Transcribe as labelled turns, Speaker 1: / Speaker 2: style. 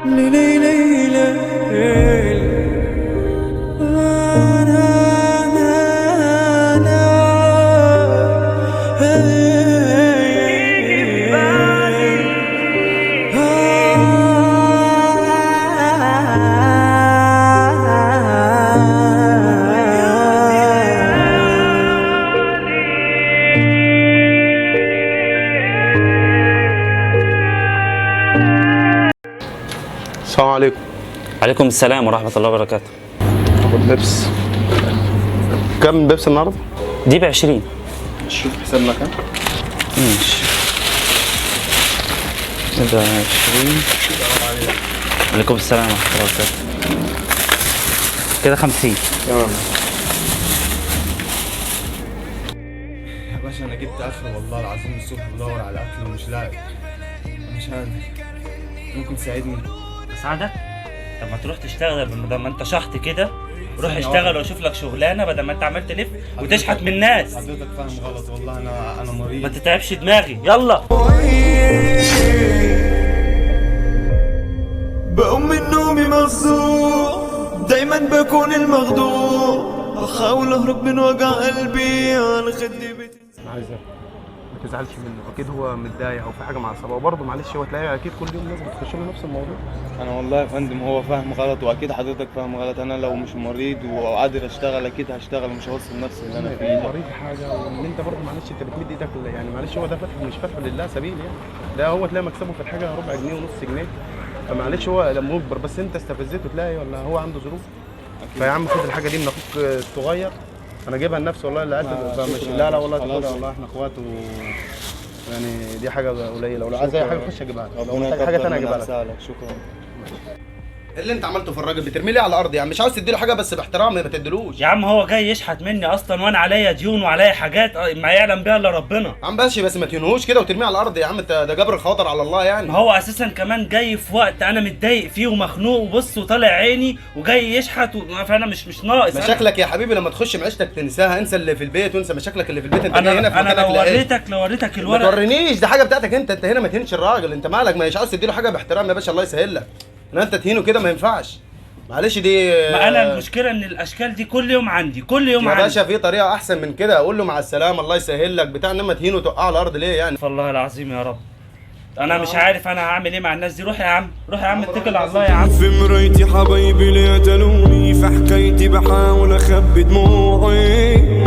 Speaker 1: ليلي ليلي
Speaker 2: السلام عليكم.
Speaker 3: عليكم السلام ورحمة الله وبركاته.
Speaker 2: خد بيبس. كم بيبس النهارده؟
Speaker 3: دي ب20.
Speaker 2: شوف حسابنا كام؟
Speaker 3: ماشي. ده 20. عليكم السلام ورحمة الله وبركاته. كده 50.
Speaker 2: تمام.
Speaker 4: يا باشا انا جبت اخر والله العظيم الصبح بدور على اكل ومش لاقي. مش قادر. ممكن تساعدني؟
Speaker 3: اساعدك؟ طب ما تروح تشتغل بدل ما انت شحت كده. روح
Speaker 4: ثانية
Speaker 3: اشتغل
Speaker 4: واحدة.
Speaker 3: واشوف لك شغلانه بدل ما انت عمال تلف وتشحت من الناس.
Speaker 4: حضرتك فاهم غلط والله انا
Speaker 3: ما
Speaker 4: مريض.
Speaker 3: تتعبش دماغي، يلا.
Speaker 1: بقوم من نومي مفزوع، دايما بكون المغدور، بحاول اهرب من وجع قلبي على خدي بيتي.
Speaker 2: عايزك ما تزعلش منه، اكيد هو متضايق او في حاجه معصبه، وبرضه معلش هو تلاقي اكيد كل يوم ناس بتخش له نفس الموضوع.
Speaker 4: انا والله يا فندم هو فاهم غلط واكيد حضرتك فاهم غلط. انا لو مش مريض وقادر اشتغل اكيد هشتغل ومش هوصل نفسي اللي انا فيه ده.
Speaker 2: مريض حاجه، وان انت برضه معلش انت بتمد ايدك يعني معلش هو ده فتح مش فتح لله سبيل يعني. ده هو تلاقي مكسبه في الحاجه ربع جنيه ونص جنيه، فمعلش هو لما يكبر بس انت استفزته تلاقي ولا هو عنده ظروف. فيا عم خد الحاجه دي من اخوك الصغير، انا جايبها لنفسي والله اللي فمش
Speaker 4: شكراً.
Speaker 2: لا والله
Speaker 4: خلاص.
Speaker 2: تاخدها والله احنا اخوات يعني دي حاجه قليله، ولو عايز اي حاجه خش اجيبها لك، لو
Speaker 4: ربنا
Speaker 2: محتاج حاجه
Speaker 4: يكبر
Speaker 2: ثانيه
Speaker 4: من
Speaker 2: اجيبها لك.
Speaker 4: امثالك. شكرا.
Speaker 5: اللي انت عملته في الراجل بترمي لي على الارض يعني، مش عاوز تديله حاجه بس باحترام ما تديلوش.
Speaker 3: يا عم هو جاي يشحت مني اصلا وانا عليا ديون وعليا حاجات ما يعلم بيها الا ربنا.
Speaker 5: يا عم بس ما تهينهوش كده وترميه على الارض يا عم، انت ده جبر الخواطر على الله يعني.
Speaker 3: ما هو اساسا كمان جاي في وقت انا متضايق فيه ومخنوق وبص وطالع عيني وجاي يشحت فانا مش ناقص.
Speaker 5: مشاكلك يا حبيبي لما تخش معيشتك تنساها، انسى اللي في البيت وانسى مشاكلك اللي في البيت. انت جاي هنا في
Speaker 3: انا
Speaker 5: مكانك
Speaker 3: لو
Speaker 5: لإيه؟
Speaker 3: وريتك
Speaker 5: ما
Speaker 3: الورق.
Speaker 5: تورينيش، ده حاجه بتاعتك انت هنا ما تهينش الراجل. انت مالك؟ مش عاوز تديله حاجه باحترام يا باشا الله يسهل لك، ان انت تهينه كده ما ينفعش. معلش دي
Speaker 3: ما انا المشكله ان الاشكال دي كل يوم عندي كل يوم
Speaker 5: يا
Speaker 3: عندي.
Speaker 5: باشا في طريقه احسن من كده، اقول له مع السلامه الله يسهل لك بتاع، انما تهينه وتوقعه على الارض ليه يعني؟
Speaker 3: والله العظيم يا رب انا مش عارف انا هعمل ايه مع الناس دي. روح يا عم روح يا عم اتكل على الله يا عم.
Speaker 1: في مرايتي حبايبي ليه تلوني، في حكايتي بحاول اخبي دموعي،